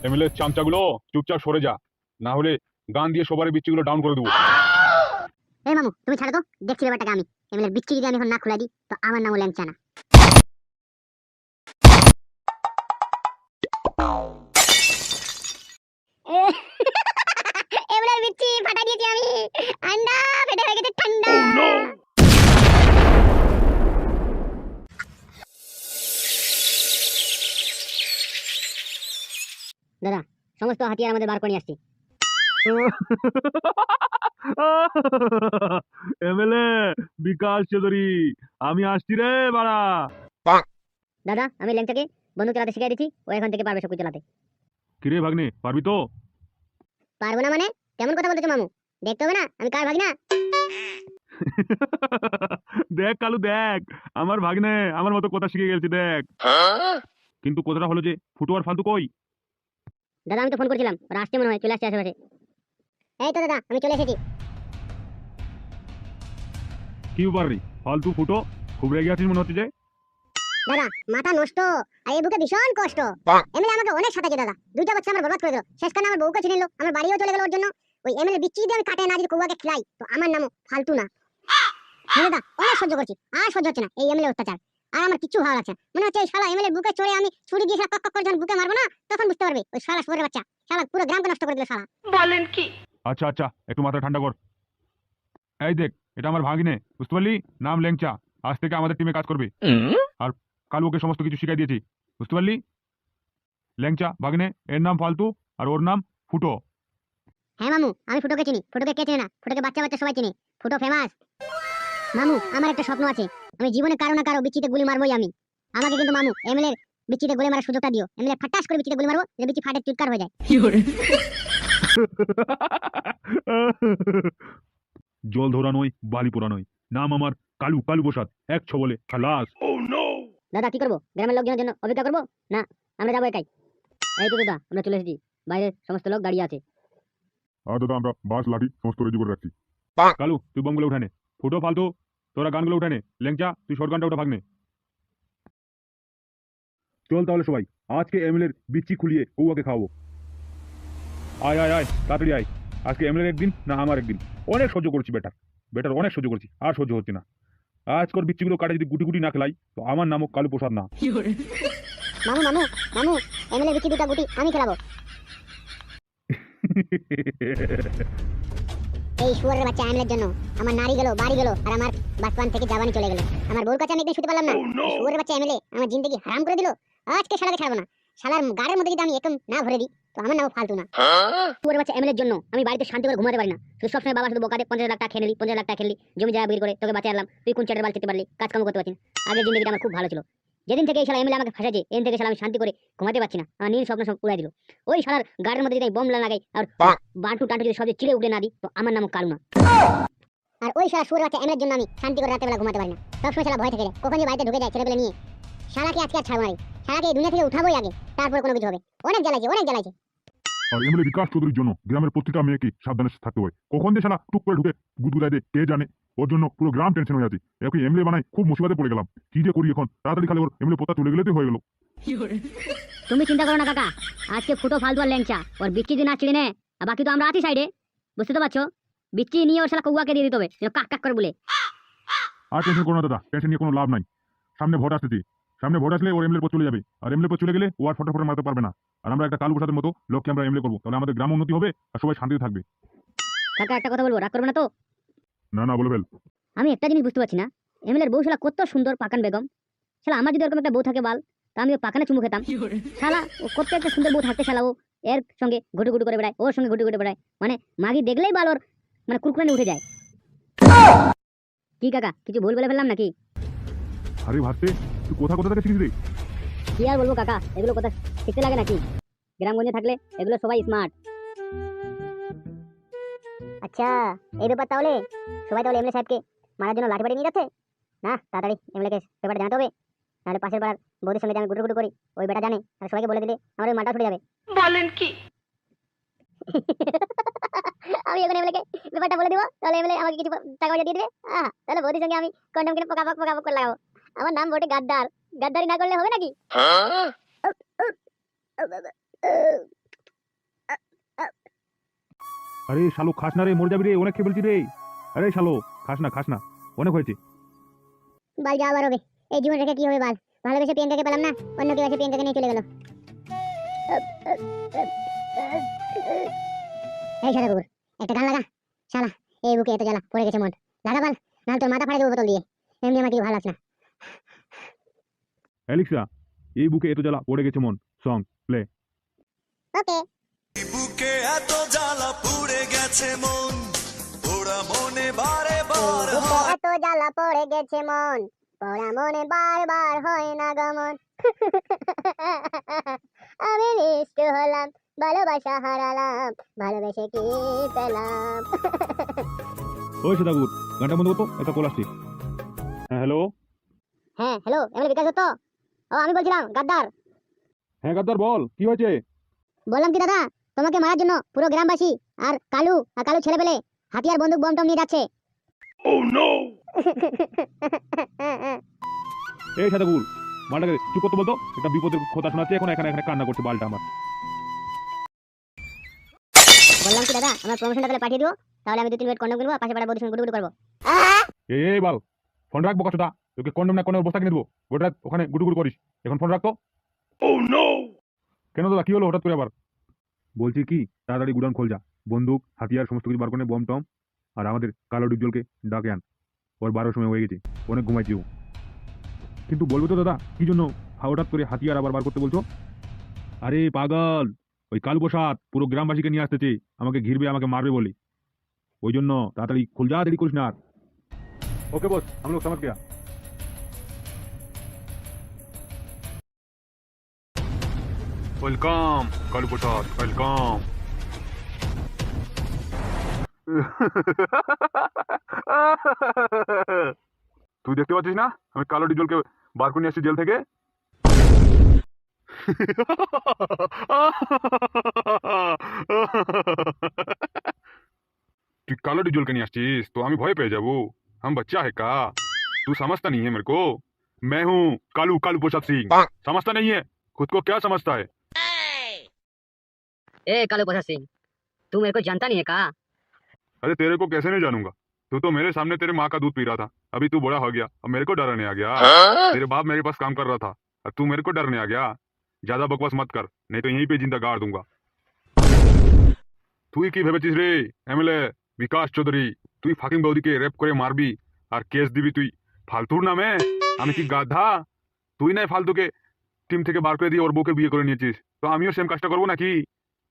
MLA চামচাগুলো চুপচাপ সরে যা, না হলে গান দিয়ে সবার বিচ্ছিগুলো ডাউন করে দেবো। এই মামু তুমি ছাড়ো তো, দেখছি ব্যাপারটাকে আমি। এমএলএর বিচ্ছি যদি আমি এখন না খুলে দিই তো আমার নামও ল্যাংচা না। এমএলএর বিচ্ছি ফাটাই দিয়েছি আমি। আন্ডা ফেটে হয়ে গেছে ঠান্ডা। দাদা সমস্ত হাতিয়ার আমাদের বার করে নিয়ে আসছি। এমএলএ বিকাশ চৌধুরী, আমি আসছি রে বাড়া। দাদা আমি ল্যাংচাকে বন্দুক চালাতে শিখিয়ে দিচ্ছি, ও এখন থেকে পারবে সবকিছু চালাতে। কিরে ভাগ্নে, পারবি তো? পারবো না মানে? কেমন কথা বলতেছো মামু? দেখতে হবে না আমি কার ভাগনা? দেখ কালু দেখ, আমার ভাগ্নে আমার মতো কথা শিখে গেছে দেখ। কিন্তু কথাটা হলো যে ফুটো আর ফালতু কই? দাদা আমি তো ফোন করছিলাম, ওরা আসছে মনে হয়, চলে আসছে আশেপাশে। এই তো দাদা আমি চলে এসেছি। কি ব্যাপার রে ফালতু ফুটো, খুব রেগে আছিস মনে হচ্ছে যে। দাদা মাথা নষ্ট, আর এই বুকে ভীষণ কষ্ট। এমএলএ আমাকে অনেক সাথাছে দাদা, দুইটা বাচ্চা আমার বরবাদ করে দিল, শেষখানে আমার বউকে ছিনিয়ে নিল, আমার বাড়িও চলে গেল ওর জন্য। ওই এমএলএ বিচ্ছি যদি আমি কাটে না যদি কৌয়াকে খিলাই তো আমার নামও ফালতু না। হ্যাঁ দাদা অনেক সহ্য করছি, আর সহ্য হচ্ছে না এই এমএলএ অত্যাচার। আর আমার কিছু ভালো লাগছে না, মনে হচ্ছে এই শালা এমএলএ বুকে চড়ে আমি ছুরি দিয়ে কক কক করে যখন বুকে মারবো না তখন বুঝতে পারবে ওই শালা শুয়োরের বাচ্চা, শালা পুরো গ্রামকে নষ্ট করে দিল শালা। বলেন কি? আচ্ছা আচ্ছা, একটু মাথা ঠান্ডা কর। এই দেখ, এটা আমার ভাগিনে, বুঝতে পারলি? নাম ল্যাংচা, আজ থেকে আমাদের টিমে কাজ করবে। আর কালু ওকে সমস্ত কিছু শিখাই দিয়েছি, বুঝতে পারলি? ল্যাংচা ভাগিনে, এর নাম ফালতু আর ওর নাম ফুটো। হ্যাঁ মামু আমি ফুটোকে চিনি, ফুটোকে কে চেনে না? ফুটোকে বাচ্চা বাচ্চা সবাই চিনে, ফুটো ফেমাস। মামু আমার একটা স্বপ্ন আছে, আমি জীবনে কারো না কারো বিচিতে গুলি মারবোই আমি। আমাকে কিন্তু মামু এমএলএর বিচিতে গুলি মারার সুযোগটা দিও, এমএলএ ফাটাস করে বিচিতে গুলি মারবো, যে বিচি ফাটে চুটকার হয়ে যায়। জল ধরা নয়, বালি পোড়া নয়, নাম আমার কালু, কালু প্রসাদ, এক ছবলে খালাস। দাদা কি করবো, গ্রামের লোকজনের জন্য অপেক্ষা করবো না আমরা যাবো একাই? এই তো দাদা আমরা চলে এসেছি, বাইরে সমস্ত লোক দাঁড়িয়ে আছে। আর দাদা আমরা বাস লাঠি সমস্ত রেডি করে রাখছি। কালু তুই বমগুলো উঠানে, ফুটো ফালতু তোরা গানগুলো উঠানে, ল্যাংচা তুই শর্ট গানটা উঠা ভাগনে। চল তাহলে সবাই, আজকে এমএলএর বিচ্ছি খুলিয়ে কৌয়াকে খাওয়াবো। আয় আয় আয় তাড়াতাড়ি আয়, আজকে এমএলএর একদিন না আমার একদিন। অনেক সহ্য করছি বেটার, বেটার অনেক সহ্য করছি, আর সহ্য হচ্ছে না। আজকের বিচ্ছিগুলো কাটে যদি গুটি গুটি না খেলাই তো আমার নামও কালু প্রসাদ না। মামু মামু মামু এমএলএ বিচি দুটা গুটি আমি খেলাবো। এই শুয়োরের বাচ্চা এমএলএর জন্য আমার নারী গেল, বাড়ি গেল, আর আমার বাসপান থেকে জাবানি চলে গেল। আমার বউর কাছে আমি একদিন শুতে পারলাম না। শুয়োরের বাচ্চা এমএলএ আমার জিন্দগি হারাম করে দিল। আজকে শালাকে ছাড়বো না, শালার গাড়ির মধ্যে যদি আমি একদম না ভরে দিই তো আমার নামও ফালতু না। শুয়োরের বাচ্চা এমএলএর জন্য আমি বাড়িতে শান্তি করে ঘুমাতে পারি না, শুধু সবসময় বাবা শুধু বোকাতে 50 লাখ টাকা খেয়ে নিলি, 50 লাখ টাকা খেলি, জমি জায়গা বিক্রি করে তোকে বাঁচিয়ে আনলাম, তুই কোন চ্যাটের বাল খেতে পারলি, কাজ কাম করতে পারছিস না। আগের জিন্দগিটা আমার খুব ভালো ছিল, যেদিন থেকে এই শালা এমএলএ আমাকে ফাঁসাছে এদিন থেকে শালা আমি শান্তি করে ঘুমাতে পারছি না, আমার নীল স্বপ্ন সব উড়াই দিল। ওই শালার গাড়ির মধ্যে যদি বোম লাগাই আর বান্টু টান্টু যদি সবচেয়ে চিড়ে উড়ে না দিই তো আমার নামও কালু না। আর ওই শালা শুয়োরের বাচ্চা এমএলএর জন্য আমি শান্তি করে রাতের বেলা ঘুমাতে পারি না, সবসময় শালা ভয় থেকে যায় কখন যে বাড়িতে ঢুকে যায় ছেলেপেলে নিয়ে। শালাকে আজকে আর ছাড়বো না, শালাকে এই দুনিয়া থেকে উঠাবোই আগে, তারপর কোনো কিছু হবে। অনেক জ্বালাইছে অনেক জ্বালাইছে। আর এমএলএ বিকাশ চৌধুরীর জন্য গ্রামের প্রত্যেকটা মেয়েকে সাবধানে থাকতে হয়, কখন যে শালা টুক করে ঢুকে গুদগুদায় দে কে জানে। ওর জন্য পুরো গ্রাম টেনশন হয়ে আছে, একে এমএলএ বানাই খুব মুসিবতে পড়ে গেলাম। কি যে করি এখন, তাড়াতাড়ি খালি ওর এমএলএ পোতা তুলে গেলেই হয়ে গেল। তুমি চিন্তা করো না কাকা, আজকে ফুটো ফালতু আর ল্যাংচা ওর বিচ্ছি দিয়ে না চিড়ে নে, আর বাকি তো আমরা আছি সাইডে, বুঝতে তো পারছো? বিচ্ছি নিয়ে ওর শালা কৌয়াকে দিয়ে দিতে হবে কাক কাক করে বলে। আর টেনশন করো না দাদা, টেনশন নিয়ে কোনো লাভ নাই। সামনে ভোট আসতেছি, সামনে ভোট আসলে ওর এমএলএ পদ চলে যাবে, আর এমএলএ পদ চলে গেলে ও আর ফটো ফটো মারতে পারবে না। আর আমরা একটা কালু প্রসাদের মতো লোককে আমরা এমএলএ করবো, তাহলে আমাদের গ্রাম উন্নতি হবে আর সবাই শান্তিতে থাকবে। কাকা একটা কথা বলবো, রাগ করবে না তো? না না বলে ফেল। আমি একটা জিনিস বুঝতে পারছি না, এমএলএর বউ শালা কত সুন্দর পাকান বেগম, শালা আমার যদি এরকম একটা বউ থাকে বাল তা আমি পাকানে চুমু খেতাম। শালা ও কত একটা সুন্দর বউ থাকতে শালা ও এর সঙ্গে ঘুটু ঘুটু করে বেড়ায়, ওর সঙ্গে ঘুটু ঘুটু বেড়ায়, মানে মাগি দেখলেই বাল ওর মানে কুরকুরানি উঠে যায়। কি কাকা কিছু ভুল বলে ফেললাম নাকি? আরে ভাবতে তুই কোথা কোথা থেকে শিখিস রে? কি আর বলবো কাকা, এগুলো কথা শিখতে লাগে নাকি? গ্রামগঞ্জে থাকলে এগুলো সবাই স্মার্ট। আচ্ছা এই ব্যাপার, তাহলে সবাই তাহলে এমএলএ সাহেবকে মারার জন্য লাঠি বাড়ি নিয়ে যাচ্ছে না? তাড়াতাড়ি এমএলএ কে ব্যাপারটা জানাতে হবে, নাহলে পাশের পাড়ার বৌদির সঙ্গে যে আমি গুটু গুটু করি ওই বেটা জানে, আর সবাইকে বলে দিলে আমার ওই মালটা ছুটে যাবে। বলেন কি? আমি এখন এমএলএ কে ব্যাপারটা বলে দিব, তাহলে এমএলএ আমাকে কিছু টাকা পয়সা দিয়ে দেবে। তাহলে বৌদির সঙ্গে আমি কন্ডম কিনে পোকা পোকা করে লাগাবো, আমার নাম বটে গাদ্দার। গাদ্দারি না করলে হবে নাকি? আরে শালো খাস না রে, মরে যাবি রে, অনেক খেয়ে ফেলছি রে। আরে শালো খাস না, অনেক হয়েছে। বাল যা আবার হবে, এই জীবন রেখে কি হবে বাল? ভালোবেসে প্রিয়াঙ্কাকে পেলাম না, অন্য কেউ এসে প্রিয়াঙ্কাকে নিয়ে চলে গেল। এই শালা কুকুর, একটা গান লাগা। শালা এই বুকে এত জ্বালা পড়ে গেছে মন, লাগা বাল, নাহলে তোর মাথা ফাড়ে দেবো বোতল দিয়ে। এমনি আমার কি ভালো লাগছে না। অ্যালেক্সা, এই বুকে এত জ্বালা পড়ে গেছে মন, সং প্লে। ওকে। বুকে এত জ্বালা পুড়ে গেছে মন, পোড়া মনে বারে বার বুকে এত জ্বালা পড়ে গেছে মন, পোড়া মনে বারবার হয় না গমন। আমি নিষ্ঠ হলাম, ভালোবাসা হারালাম, ভালোবেসে কি পেলাম। ওই সদাগুর, গানটা বন্ধ করতো, একটা কল আসছে। হ্যাঁ হ্যালো। হ্যাঁ হ্যালো, এমএলএ বিকাশ দত্ত? ও আমি বলছিলাম গাদ্দার। হ্যাঁ গাদ্দার বল, কি হয়েছে? বললাম কি দাদা, তোমাকে মারার জন্য পুরো গ্রামবাসী আর কালু ছেলে পেলে হাতিয়ার বন্দুক বম টম নিয়ে যাচ্ছে। এই সদাগুর, মালটাকে চুপ করতে বলতো, একটা বিপদের কথা শোনাচ্ছে, এখন এখানে এখানে কান্না করছে বালটা আমার। বললাম কি দাদা, আমার প্রমোশনটা তাহলে পাঠিয়ে দিও, তাহলে আমি 2-3 মিনিট কন্ডম কিনবো, পাশে পাড়া বন্ধুর সঙ্গে গুডু করবো। এই বাল, ফোন রাখবো কতটা, তোকে কন্ডম না কন্ডমের বস্তা কিনে দেবো, গোটা রাত ওখানে গুটুগুটু করিস, এখন ফোন রাখতো। কেন দাদা, কি হলো হঠাৎ করে আবার? বলছি কি, তাড়াতাড়ি গুডাউন খোল যা, বন্দুক হাতিয়ার সমস্ত কিছু বার করে বম টম, আর আমাদের কালো ডিপজলকে ডাকে আন, ওর 12 সময় হয়ে গেছে, অনেক ঘুমাইছি ও। কিন্তু বলবো তো দাদা, কি জন্য হঠাৎ করে হাতিয়ার আবার বার করতে বলছো? আরে পাগল, ওই কালু প্রসাদ পুরো গ্রামবাসীকে নিয়ে আসতেছে, আমাকে ঘিরবে, আমাকে মারবে বলে, ওই জন্য তাড়াতাড়ি খোল যা, দেরি করিস না আর। ওকে বস, हम लोग समझ गया। ওয়েলকাম কালু প্রসাদ, ওয়েলকাম। তুই দেখতে পাচ্ছিস না আমি কালো ডিজলকে বার করে নিয়ে আসছি জেল থেকে? তুই कालो डीजल के नहीं आसचीस तो আমি ভয় পেয়ে যাবো? हम बच्चा है का? तू समझता नहीं है मेरे को, मैं हूँ कालू कालू प्रसाद सिंह, समझता नहीं है? खुद को क्या समझता है? ए कालू प्रसाद सिंह, तू मेरे को जानता नहीं है का? अरे तेरे को कैसे नहीं जानूंगा, तू तो मेरे सामने तेरे माँ का दूध पी रहा था, अभी तू बड़ा हो गया, अब मेरे को डराने आ गया। तेरे बाप मेरे पास काम कर रहा था, अब तू मेरे को डरने आ गया। ज्यादा बकवास मत कर, नहीं तो यहीं पे जिंदा गाड़ दूंगा। তুই কি ভেবেছিস রে এমএলএ বিকাশ চৌধুরী, তুই ফাকিং বৌদিকে রেপ করে মারবি আর কেস দিবি তুই ফালতুর নামে? আমি কি গাধা? তুই নাই ফালতুকে টিম থেকে বার করে দিয়ে ওর বউকে বিয়ে করে নিয়েছিস, তো আমিও সেম কাজটা করবো নাকি?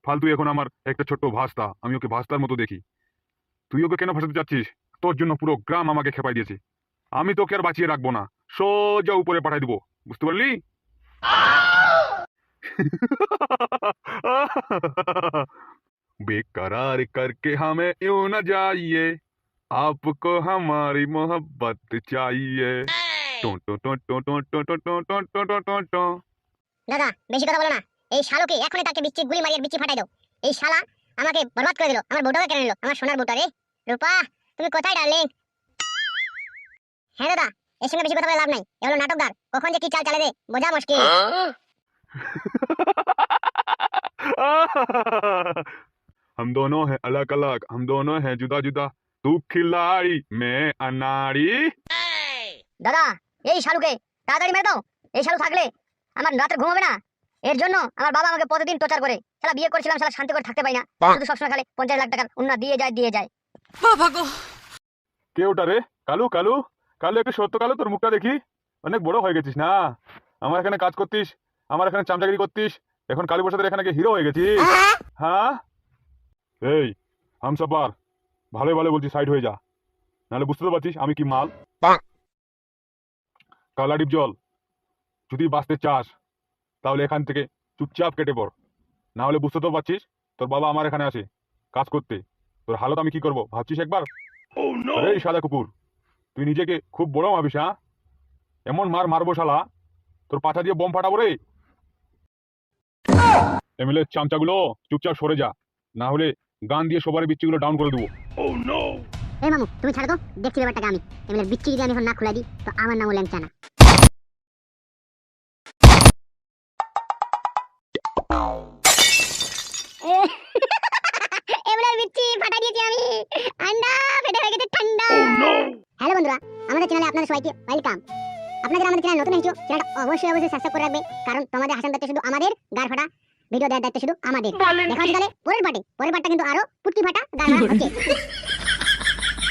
ফালতু এখন আমার একটা ছোট্ট ভাস্তা, আমি ওকে ভাস্তার মতো দেখি। তুই ওকে কেন ফাঁসাতে চাচ্ছিস? তোর জন্য পুরো গ্রাম আমাকে খেপাই দিয়েছে, আমি তোকে আর বাঁচিয়ে রাখবো না, সোজা উপরে পাঠাই দিব, বুঝতে পারলি? बेकरार करके हमें यूं न जाइए, आपको हमारी मोहब्बत चाहिए। टो टो टो टो टो टो टो टो टो टो टो टो टो। দাদা বেশি কথা বলো না, এই শালোকে এখনই তাকে বিচ্ছি গুলি মারিয়ে বিচ্ছি ফাটাই দাও। এই শালা আমাকে বরবাদ করে দিল, আমার বউটাকে কেন নিল, আমার সোনার বউটা রে। রূপা তুমি কোথায় ডার্লিং? হ্যাঁ দাদা, এর সঙ্গে বেশি কথা বলে লাভ নাই, এ হলো নাটকদার, কখন যে কি চাল চালে দে বোঝা মুশকিল। हम दोनों हैं अलग अलग, हम दोनों हैं जुदा जुदा, तू खिलाड़ी मैं अनाड़ी। দাদা এই শালুকে তাড়াতাড়ি মেরে দাও, এই শালু থাকলে আমার রাতে ঘুম হবে না। এর জন্য আমার বাবা আমাকে প্রতিদিন টর্চার করে, শালা বিয়ে করেছিলাম, শালা শান্তি করে থাকতে পাই না, শুধু সবসময় খালি 50 লাখ টাকা উন্না দিয়ে যায়। কে ওটা রে? কালু কালু কালু, একটু সত্য কালু, তোর মুখটা দেখি, অনেক বড় হয়ে গেছিস না, আমার এখানে কাজ করতিস, আমার এখানে চামচাগিরি করতিস, এখন কালু প্রসাদের এখানে হিরো হয়ে গেছিস। হ্যাঁ এই হামসাপার, ভালো ভালো বলছি, সাইড হয়ে যা, নাহলে বুঝতে তো পারছিস আমি কি মাল। কালা ডিপজল, যদি বাঁচতে চাস তাহলে এখান থেকে চুপচাপ কেটে পড়, না হলে বুঝতে তো পারছিস তোর বাবা আমার এখানে আসে কাজ করতে, তোর হালত আমি কি করবো ভাবছিস একবার? আরে সাদা কুকুর, তুই নিজেকে খুব বড় ভাবিস? হ্যাঁ, এমন মারবো শালা, তোর পাছা দিয়ে বম ফাটাবো রে। এমএলএ চামচাগুলো চুপচাপ সরে যা, না হলে গান দিয়ে সবার বিচ্ছিগুলো ডাউন করে দেবো। এই মামু তুমি ছাড়ো তো, দেখছি ব্যাপারটাকে আমি। এমএলএ বিচ্ছি যদি আমি এখন না খুলে দিই তো আমার নামও ল্যাংচা না। এমএলএর বিচ্ছি ফাটা দিয়েছি আমি, আন্ডা ফেটে হয়ে গেছে ঠান্ডা। হ্যালো বন্ধুরা, আমাদের চ্যানেলে আপনাদের সবাইকে ওয়েলকাম। আপনারা যারা আমাদের চ্যানেল নতুন হয়েছো, চ্যানেলটা অবশ্যই সাবস্ক্রাইব করে রাখবে, কারণ তোমাদের হাসান দায়িত্ব শুধু আমাদের, গার ফাটা ভিডিও দেওয়ার দায়িত্ব শুধু আমাদের। দেখা হচ্ছে তাহলে পরের পার্টটা কিন্তু আরো পুটকি ফাটা গার ফাটা হচ্ছে।